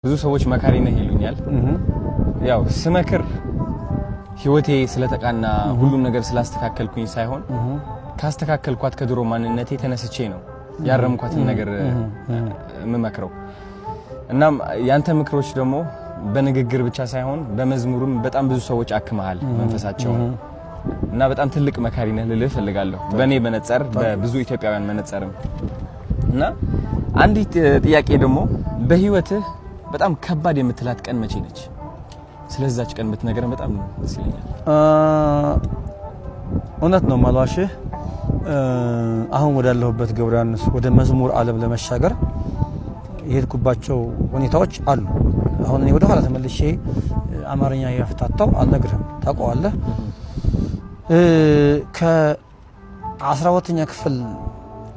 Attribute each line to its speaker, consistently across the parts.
Speaker 1: ብዙ ሰዎች መካሪ ነህ ይሉኛል። ያው ስመክር ህይወቴ ስለተቃና ሁሉም ነገር ስላስተካከልኩኝ ሳይሆን ካስተካከልኳት ከድሮ ማንነቴ ተነስቼ ነው ያረምኳትን ነገር መመክረው። እናም ያንተ ምክሮች ደግሞ በንግግር ብቻ ሳይሆን በመዝሙርም በጣም ብዙ ሰዎች አክመሃል መንፈሳቸው እና በጣም ትልቅ መካሪ ነህ ልልህ ፈልጋለሁ በኔ መነጽር በብዙ ኢትዮጵያውያን መነጽርም። እና አንዲት ጥያቄ ደግሞ በህይወትህ በጣም ከባድ የምትላት ቀን መቼ ነች? ስለዛች ቀን ብትነግረን በጣም ደስ ይለኛል።
Speaker 2: እውነት ነው ማልዋሽህ። አሁን ወዳለሁበት ገብረያንስ ወደ መዝሙር ዓለም ለመሻገር የሄድኩባቸው ሁኔታዎች አሉ። አሁን እኔ ወደ ኋላ ተመልሼ አማርኛ ያፍታታው አልነግርህም፣ ታውቀዋለህ። ከ12ኛ ክፍል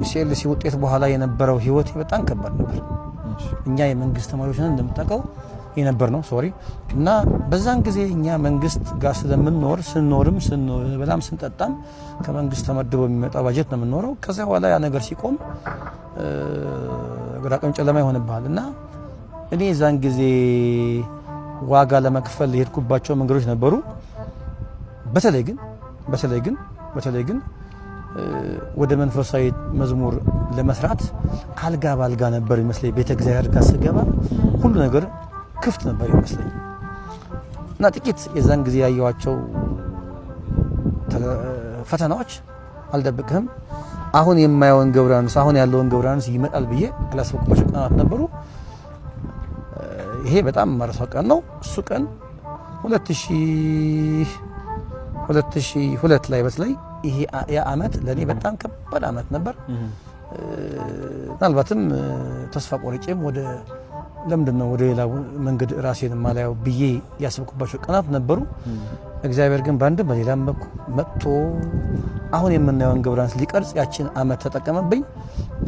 Speaker 2: ሲኤልሲ ውጤት በኋላ የነበረው ህይወት በጣም ከባድ ነበር። እኛ የመንግስት ተማሪዎች ነን እንደምታውቀው የነበር ነው ሶሪ። እና በዛን ጊዜ እኛ መንግስት ጋር ስለምንኖር ስንበላም ስንጠጣም ከመንግስት ተመድቦ የሚመጣው ባጀት ነው የምንኖረው። ከዛ በኋላ ያ ነገር ሲቆም ግራ ቀኝ ጨለማ ይሆንብሃል። እና እኔ ዛን ጊዜ ዋጋ ለመክፈል የሄድኩባቸው መንገዶች ነበሩ። በተለይ ግን ወደ መንፈሳዊ መዝሙር ለመስራት አልጋ ባልጋ ነበር ይመስለኝ። ቤተ እግዚአብሔር ጋር ስገባ ሁሉ ነገር ክፍት ነበር ይመስለኝ። እና ጥቂት የዛን ጊዜ ያየዋቸው ፈተናዎች አልደብቅህም አሁን የማየውን ገብረያንስ አሁን ያለውን ገብረያንስ ይመጣል ብዬ ያላሰብኩባቸው ቀናት ነበሩ። ይሄ በጣም ማረሳው ቀን ነው። እሱ ቀን 2002 ላይ በተለይ ይሄ ያ አመት ለኔ በጣም ከባድ አመት ነበር። ምናልባትም ተስፋ ቆርጬም ወደ ሌላ መንገድ ራሴን ማላየው ብዬ ያሰብኩባቸው ቀናት ነበሩ። እግዚአብሔር ግን ባንድ በሌላም በኩል መጥቶ አሁን የምናየውን ገብረያንስ ሊቀርጽ ያችን አመት ተጠቀመብኝ።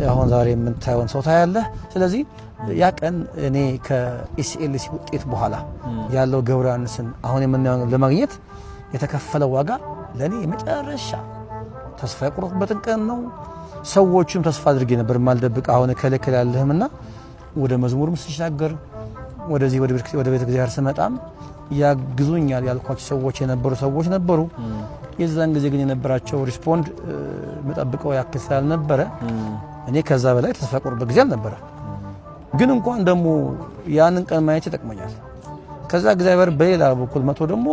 Speaker 2: አሁን ዛሬ የምታየውን ሰው ታያለህ። ስለዚህ ያ ቀን እኔ ከኤስኤልሲ ውጤት በኋላ ያለው ገብረያንስን አሁን የምናየውን ለማግኘት የተከፈለው ዋጋ ለኔ የመጨረሻ ተስፋ የቆረጥኩበትን ቀን ነው። ሰዎችም ተስፋ አድርጌ ነበር ማልደብቅ አሁን ከለከለ ያለህምና ወደ መዝሙርም ስሻገር ወደዚህ ወደ ቤተ እግዚአብሔር ስመጣም ያግዙኛል ያልኳቸው ሰዎች ነበሩ። የዛን ጊዜ ግን የነበራቸው ሪስፖንድ መጠብቀው ያክል ስላልነበረ እኔ ከዛ በላይ ተስፋ ቆርጥኩበት ጊዜ አልነበረ። ግን እንኳን ደግሞ ያንን ቀን ማየት ይጠቅመኛል። ከዛ እግዚአብሔር በሌላ በኩል መቶ ደግሞ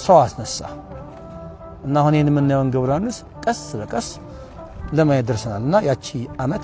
Speaker 2: ሰው አስነሳ እና አሁን የምናየውን ገብረያንስ ቀስ በቀስ ለማየት ደርሰናል። እና ያቺ አመት